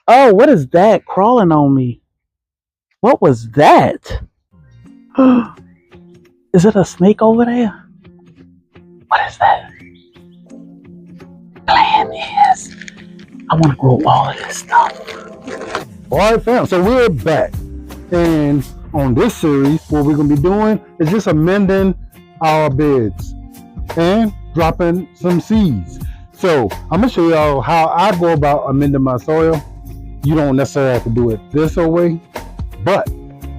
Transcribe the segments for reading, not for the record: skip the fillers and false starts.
Oh, what is that crawling on me? What was that? Is it a snake over there? What is that? Plan is, I want to grow all of this stuff. All right, fam. So we're back, and on this series, what we're gonna be doing is just amending our beds and dropping some seeds. So I'm gonna show y'all how I go about amending my soil. You don't necessarily have to do it this way, but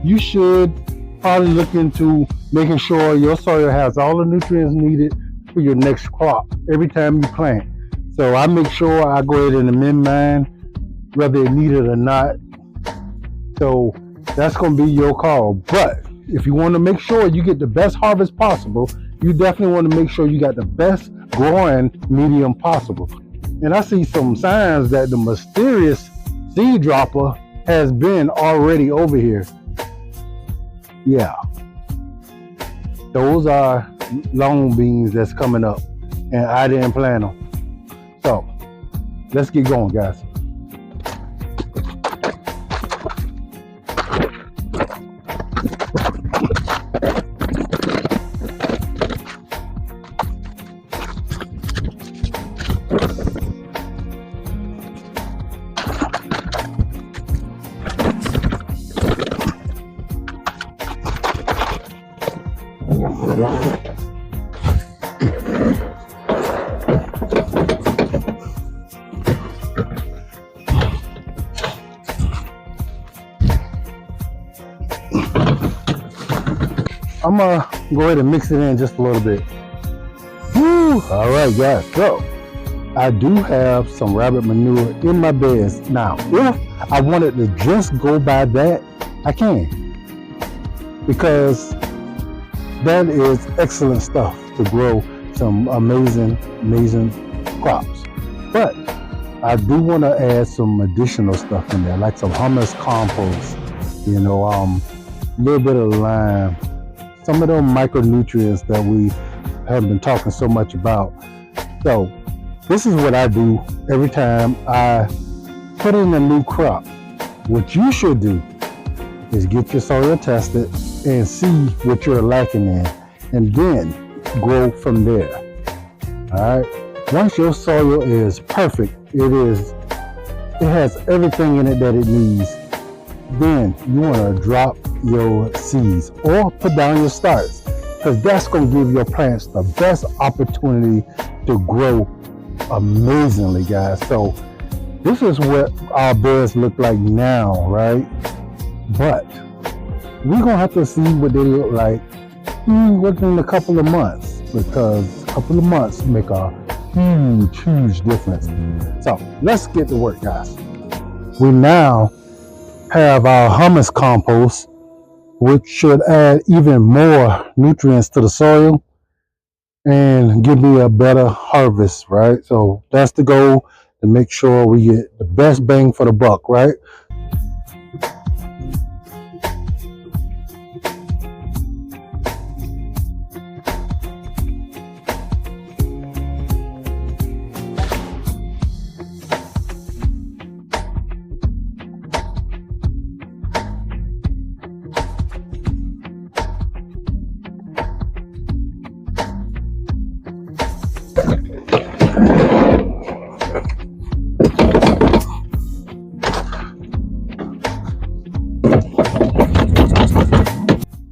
you should probably look into making sure your soil has all the nutrients needed for your next crop every time you plant. So I make sure I go ahead and amend mine, whether it need it or not. So that's going to be your call. But if you want to make sure you get the best harvest possible, you definitely want to make sure you got the best growing medium possible. And I see some signs that the mysterious seed dropper has been already over here. Yeah, those are long beans that's coming up, and I didn't plant them. So let's get going, guys. I'm gonna go ahead and mix it in just a little bit. Woo! All right, guys. So I do have some rabbit manure in my beds. Now, if I wanted to just go by that, I can, because that is excellent stuff to grow some amazing crops. But I do want to add some additional stuff in there, like some humus compost, you know, a little bit of lime, some of those micronutrients that we have been talking so much about. So this is what I do every time I put in a new crop. What you should do is get your soil tested and see what you're lacking in, and then grow from there. All right. Once your soil is perfect, it has everything in it that it needs, then you want to drop your seeds or put down your starts, because that's going to give your plants the best opportunity to grow amazingly, guys. So this is what our beds look like now, right? But we're gonna have to see what they look like within a couple of months, because a couple of months make a huge difference. So let's get to work, guys. We now have our humus compost, which should add even more nutrients to the soil and give me a better harvest, right? So that's the goal, to make sure we get the best bang for the buck, right?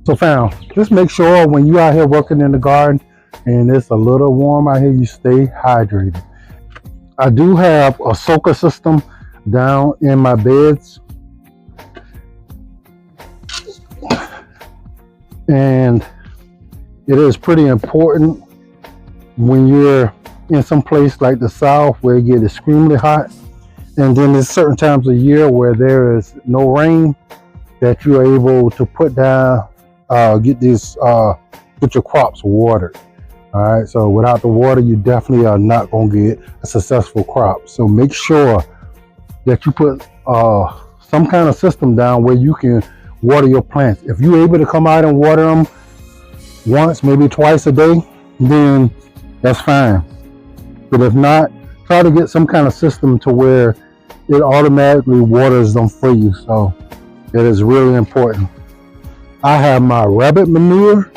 So fam, just make sure when you out here working in the garden and it's a little warm out here, you stay hydrated. I do have a soaker system down in my beds, and it is pretty important when you're in some place like the South where it gets extremely hot, and then there's certain times of year where there is no rain, that you're able to put down, get your crops watered. All right, so without the water, you definitely are not going to get a successful crop. So make sure that you put some kind of system down where you can water your plants. If you're able to come out and water them once, maybe twice a day, then that's fine. But if not, try to get some kind of system to where it automatically waters them for you. So it is really important. I have my rabbit manure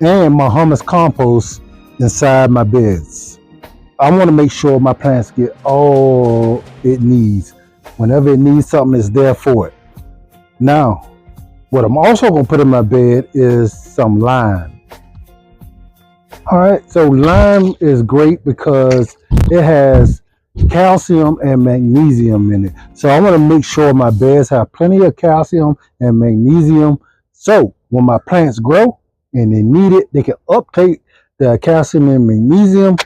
and my humus compost inside my beds. I want to make sure my plants get all it needs. Whenever it needs something, it's there for it. Now, what I'm also going to put in my bed is some lime. All right, so lime is great because it has calcium and magnesium in it. So I want to make sure my beds have plenty of calcium and magnesium. So when my plants grow and they need it, they can uptake the calcium and magnesium,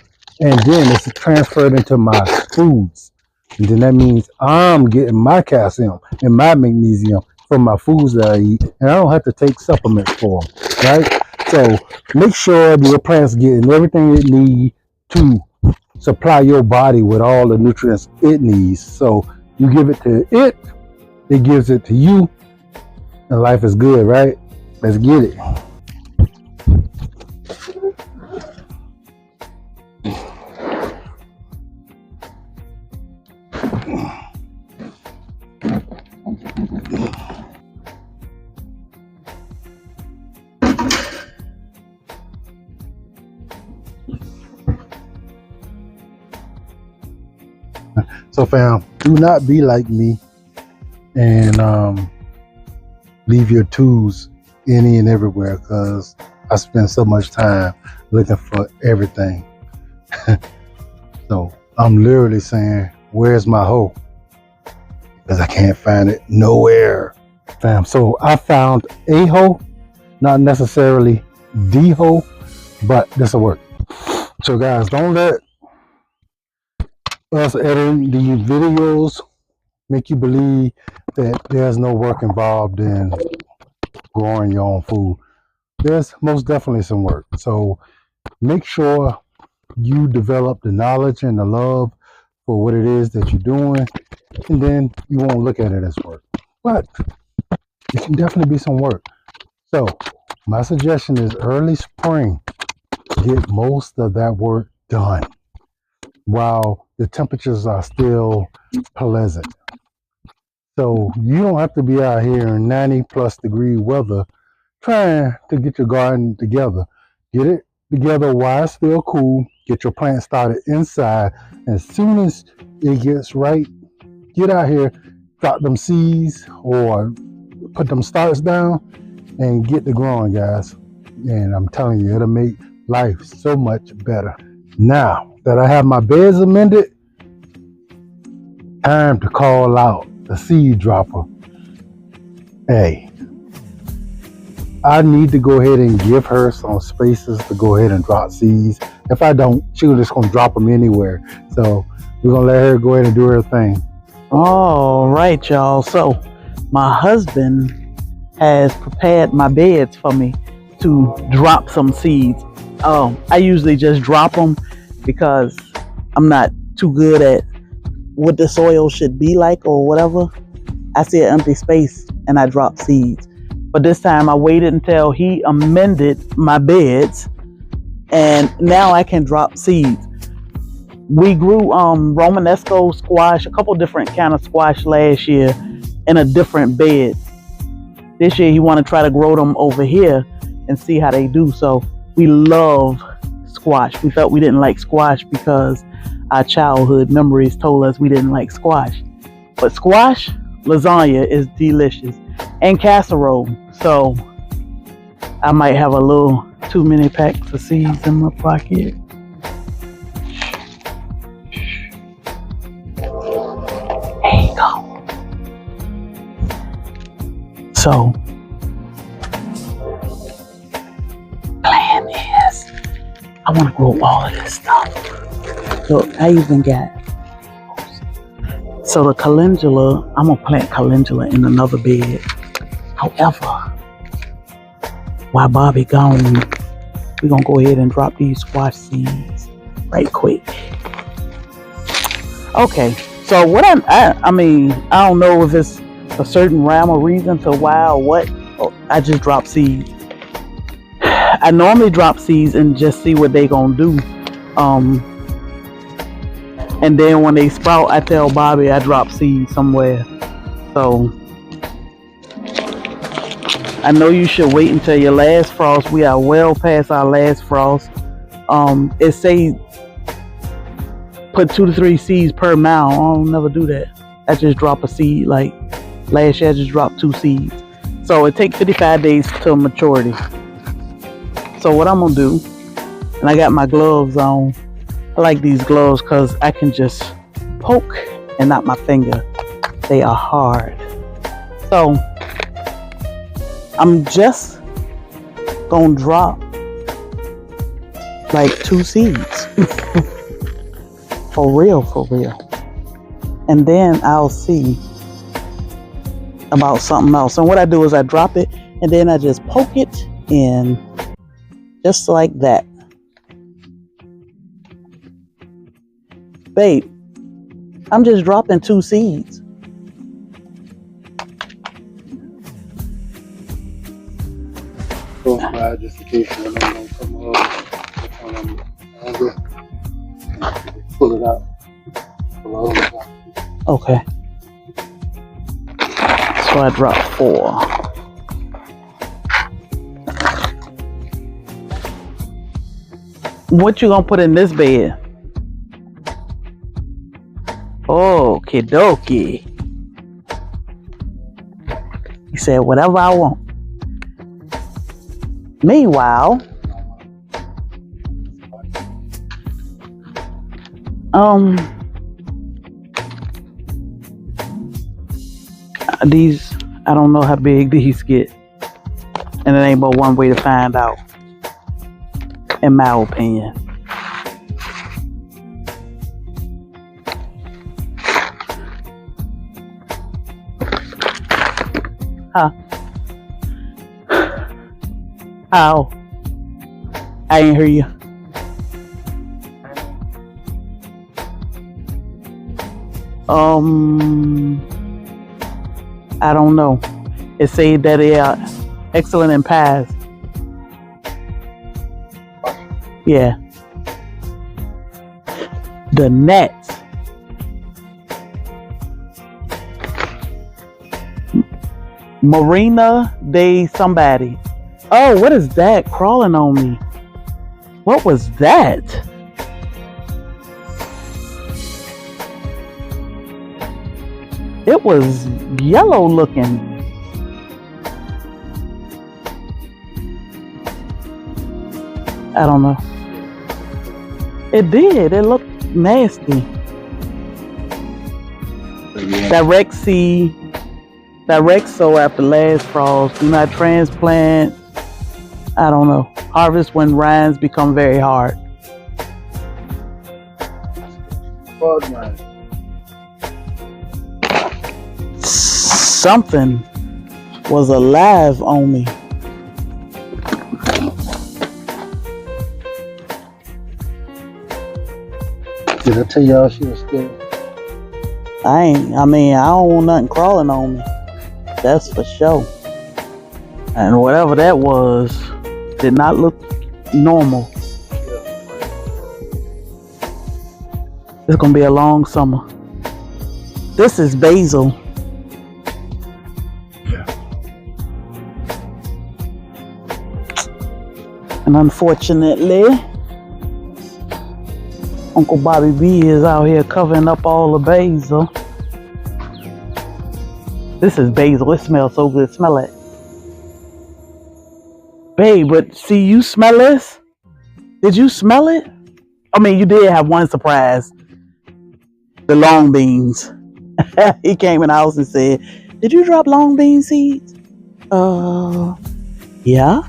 and then it's transferred into my foods. And then that means I'm getting my calcium and my magnesium from my foods that I eat, and I don't have to take supplements for them, right? So make sure your plant's getting everything it needs to supply your body with all the nutrients it needs. So you give it to it, it gives it to you, and life is good, right? Let's get it. So fam, do not be like me and leave your tools any and everywhere, because I spend so much time looking for everything. So I'm literally saying, where's my hoe? Because I can't find it nowhere. Fam, so I found a hoe, not necessarily the hoe, but this'll work. So guys, don't let us editing these videos make you believe that there's no work involved in growing your own food. There's most definitely some work. So make sure you develop the knowledge and the love for what it is that you're doing, and then you won't look at it as work. But it can definitely be some work. So my suggestion is early spring, get most of that work done while the temperatures are still pleasant. So you don't have to be out here in 90+ degree weather trying to get your garden together. Get it together while it's still cool. Get your plant started inside. As soon as it gets right, get out here, drop them seeds or put them starts down and get to growing, guys. And I'm telling you, it'll make life so much better. Now that I have my beds amended, time to call out the seed dropper. Hey, I need to go ahead and give her some spaces to go ahead and drop seeds. If I don't, she's just gonna drop them anywhere. So we're gonna let her go ahead and do her thing. All right, y'all. So my husband has prepared my beds for me to drop some seeds. I usually just drop them because I'm not too good at what the soil should be like or whatever. I see an empty space and I drop seeds. But this time I waited until he amended my beds, and now I can drop seeds. We grew Romanesco squash, a couple different kind of squash last year in a different bed. This year he want to try to grow them over here and see how they do. So we love squash. We felt we didn't like squash because our childhood memories told us we didn't like squash. But squash lasagna is delicious, and casserole. So I might have a little too many packs of seeds in my pocket. There you go. So plan is I want to grow all of this stuff. So I even got, so the calendula, I'm gonna plant calendula in another bed. However, while Bobby gone, we're gonna go ahead and drop these squash seeds right quick. Okay, so what I mean, I don't know if it's a certain rhyme or reason to why or what. I just drop seeds. I normally drop seeds and just see what they gonna do. And then when they sprout, I tell Bobby I drop seeds somewhere. So I know you should wait until your last frost. We are well past our last frost. It say put 2 to 3 seeds per mound. I don't never do that. I just drop a seed. Like last year I just dropped 2 seeds. So it takes 55 days to maturity. So what I'm gonna do, and I got my gloves on. I like these gloves because I can just poke and not my finger. They are hard. So I'm just gonna drop like 2 seeds. For real, for real. And then I'll see about something else. And what I do is I drop it and then I just poke it in just like that. Babe, I'm just dropping 2 seeds. Go by just in case one of them don't come up. One of them longer. Pull it out. Pull it out. Okay. So I dropped 4. What you gonna put in this bed? Okie dokie. He said whatever I want. Meanwhile, these, I don't know how big these get. And it ain't but one way to find out, in my opinion. Huh? How? I ain't hear you. I don't know. It said that they are excellent in pies. Yeah. The nets. Marina de somebody. Oh, what is that crawling on me? What was that? It was yellow looking. I don't know. It did. It looked nasty. Direct seed. Direct sow after last frost. Do not transplant. I don't know. Harvest when rinds become very hard. Something was alive on me. Did I tell y'all she was scared? I don't want nothing crawling on me. That's for sure. And whatever that was did not look normal. It's gonna be a long summer. This is basil. And unfortunately, Uncle Bobby B is out here covering up all the basil. This is basil. It smells so good. Smell it. Babe, but see, you smell this? Did you smell it? I mean, you did have one surprise. The long beans. He came in the house and said, "Did you drop long bean seeds?" Yeah.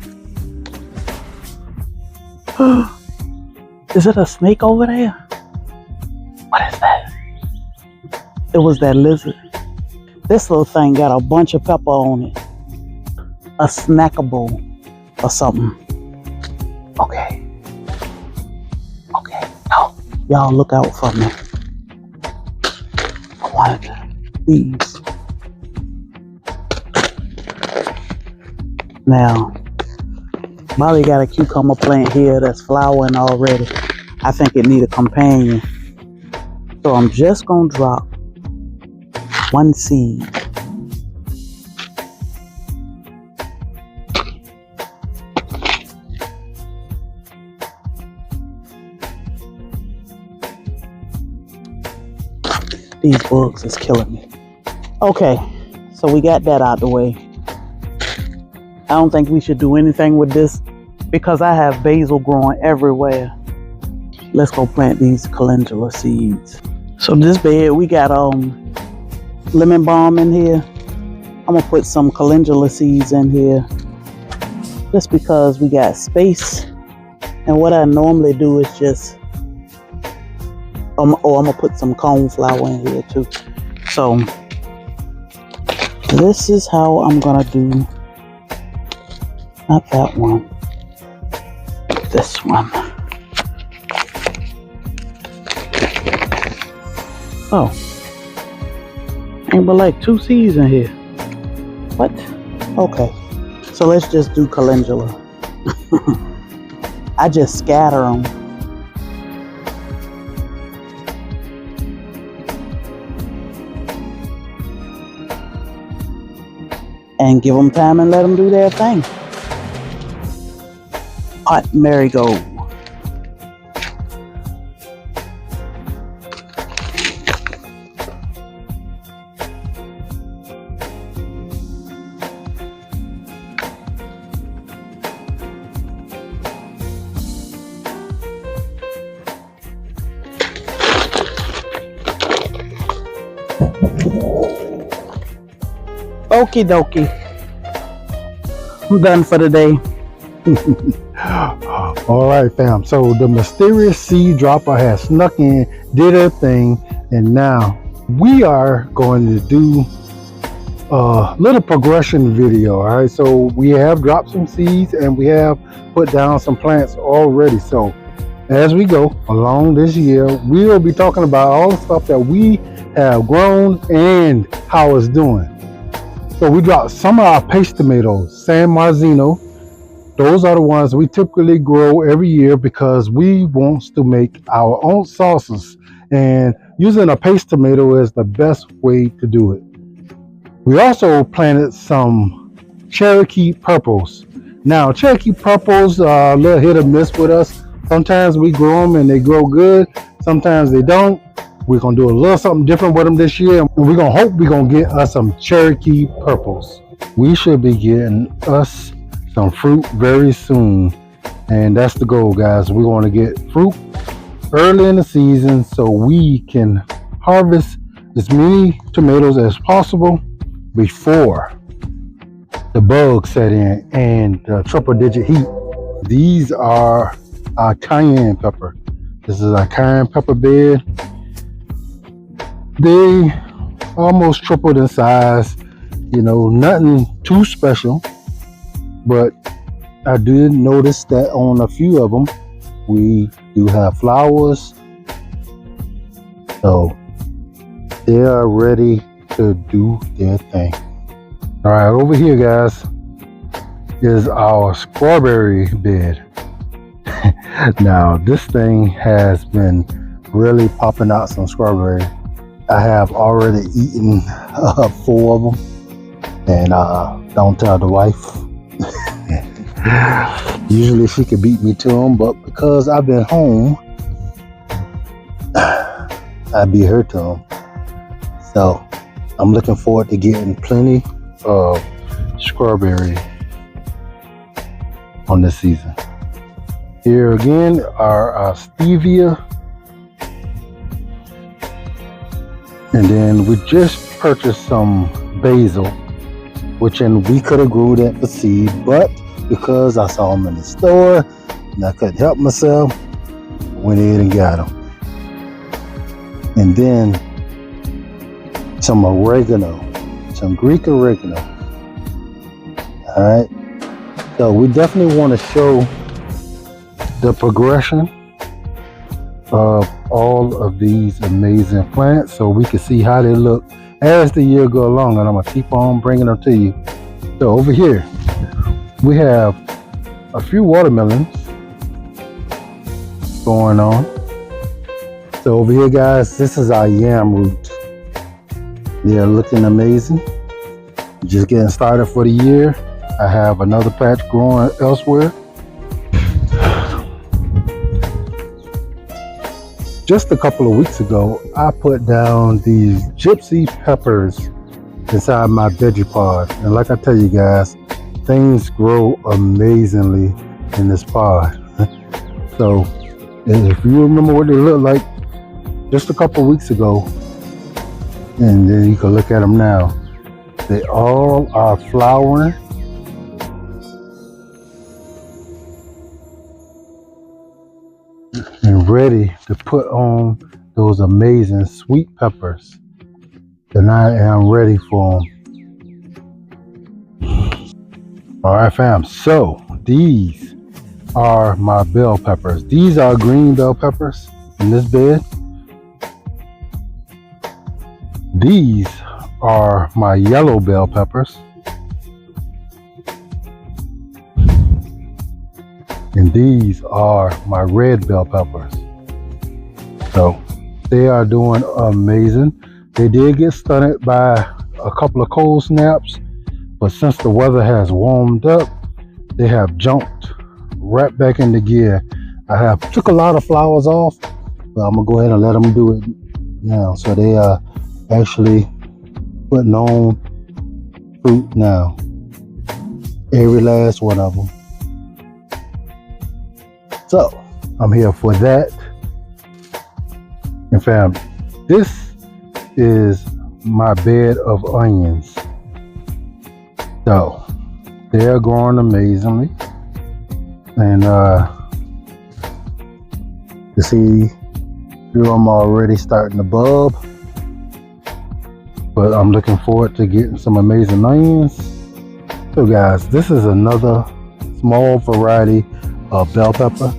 Is it a snake over there? What is that? It was that lizard. This little thing got a bunch of pepper on it. A snackable or something. Okay. No, y'all look out for me. I wanted these. Now, Bobby got a cucumber plant here that's flowering already. I think it need a companion. So I'm just gonna drop one seed. These bugs is killing me. Okay, so we got that out the way. I don't think we should do anything with this because I have basil growing everywhere. Let's go plant these calendula seeds. So this bed, we got lemon balm in here. I'm gonna put some calendula seeds in here just because we got space. And what I normally do is just I'm gonna put some coneflower in here too. So this is how I'm gonna do, not that one, this one. Oh, ain't but like 2 seeds in here. What? Okay, so let's just do calendula. I just scatter them. And give them time and let them do their thing. Hot marigold. Okie dokie. I'm done for the day. All right, fam. So the mysterious seed dropper has snuck in, did her thing, and now we are going to do a little progression video. All right, so we have dropped some seeds and we have put down some plants already. So as we go along this year, we will be talking about all the stuff that we have grown and how it's doing. So we dropped some of our paste tomatoes, San Marzino. Those are the ones we typically grow every year because we want to make our own sauces, and using a paste tomato is the best way to do it. We also planted some Cherokee purples. Now Cherokee purples are a little hit or miss with us. Sometimes we grow them and they grow good, sometimes they don't. We're gonna do a little something different with them this year, and we're gonna hope we're gonna get us some Cherokee purples. We should be getting us some fruit very soon, and that's the goal, guys. We want to get fruit early in the season so we can harvest as many tomatoes as possible before the bugs set in and the triple digit heat. These are our cayenne pepper. This is our cayenne pepper bed. They almost tripled in size, you know, nothing too special, but I did notice that on a few of them we do have flowers, so they are ready to do their thing. All right, over here, guys, is our strawberry bed. Now this thing has been really popping out some strawberry. I have already eaten 4 of them, and don't tell the wife. Usually she could beat me to them, but because I've been home, I beat her to them. So I'm looking forward to getting plenty of strawberry on this season. Here again are our stevia. And then we just purchased some basil, which we could have grew that for seed, but because I saw them in the store and I couldn't help myself, went ahead and got them. And then some oregano, some Greek oregano. All right, so we definitely want to show the progression of all of these amazing plants so we can see how they look as the year go along, and I'm gonna keep on bringing them to you. So over here we have a few watermelons going on. So over here, guys, this is our yam roots. They're looking amazing. Just getting started for the year. I have another patch growing elsewhere. Just a couple of weeks ago, I put down these gypsy peppers inside my veggie pod. And like I tell you guys, things grow amazingly in this pod. So if you remember what they look like just a couple of weeks ago, and then you can look at them now, they all are flowering. And ready to put on those amazing sweet peppers. And I am ready for them. All right, fam. So these are my bell peppers. These are green bell peppers in this bed. These are my yellow bell peppers. And these are my red bell peppers. So they are doing amazing. They did get stunted by a couple of cold snaps, but since the weather has warmed up, they have jumped right back into gear. I have took a lot of flowers off, but I'm gonna go ahead and let them do it now. So they are actually putting on fruit now. Every last one of them. So I'm here for that. And fam, this is my bed of onions. So they're growing amazingly. And you see, I'm already starting to bulb. But I'm looking forward to getting some amazing onions. So guys, this is another small variety of bell pepper.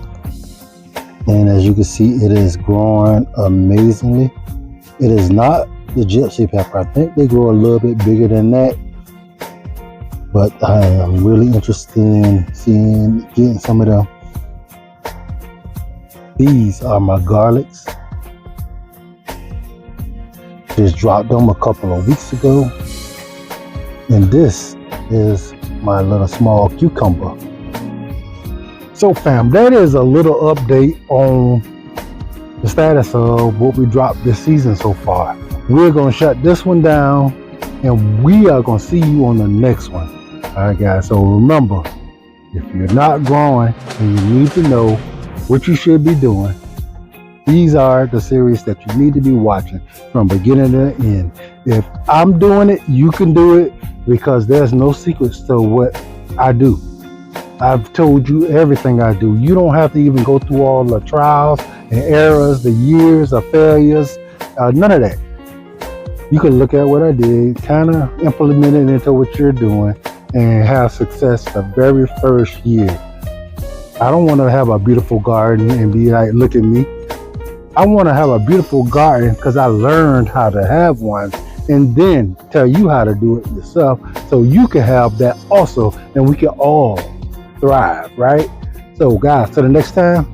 And as you can see, it is growing amazingly. It is not the gypsy pepper. I think they grow a little bit bigger than that. But I am really interested in getting some of them. These are my garlics. Just dropped them a couple of weeks ago. And this is my little small cucumber. So fam, that is a little update on the status of what we dropped this season so far. We're gonna shut this one down and we are gonna see you on the next one. All right guys, so remember, if you're not growing and you need to know what you should be doing, these are the series that you need to be watching from beginning to end. If I'm doing it, you can do it, because there's no secrets to what I do. I've told you everything I do. You don't have to even go through all the trials and errors, the years of failures, none of that. You can look at what I did, kind of implement it into what you're doing, and have success the very first year. I don't want to have a beautiful garden and be like, look at me. I want to have a beautiful garden because I learned how to have one, and then tell you how to do it yourself so you can have that also, and we can all thrive, right? So guys, till the next time,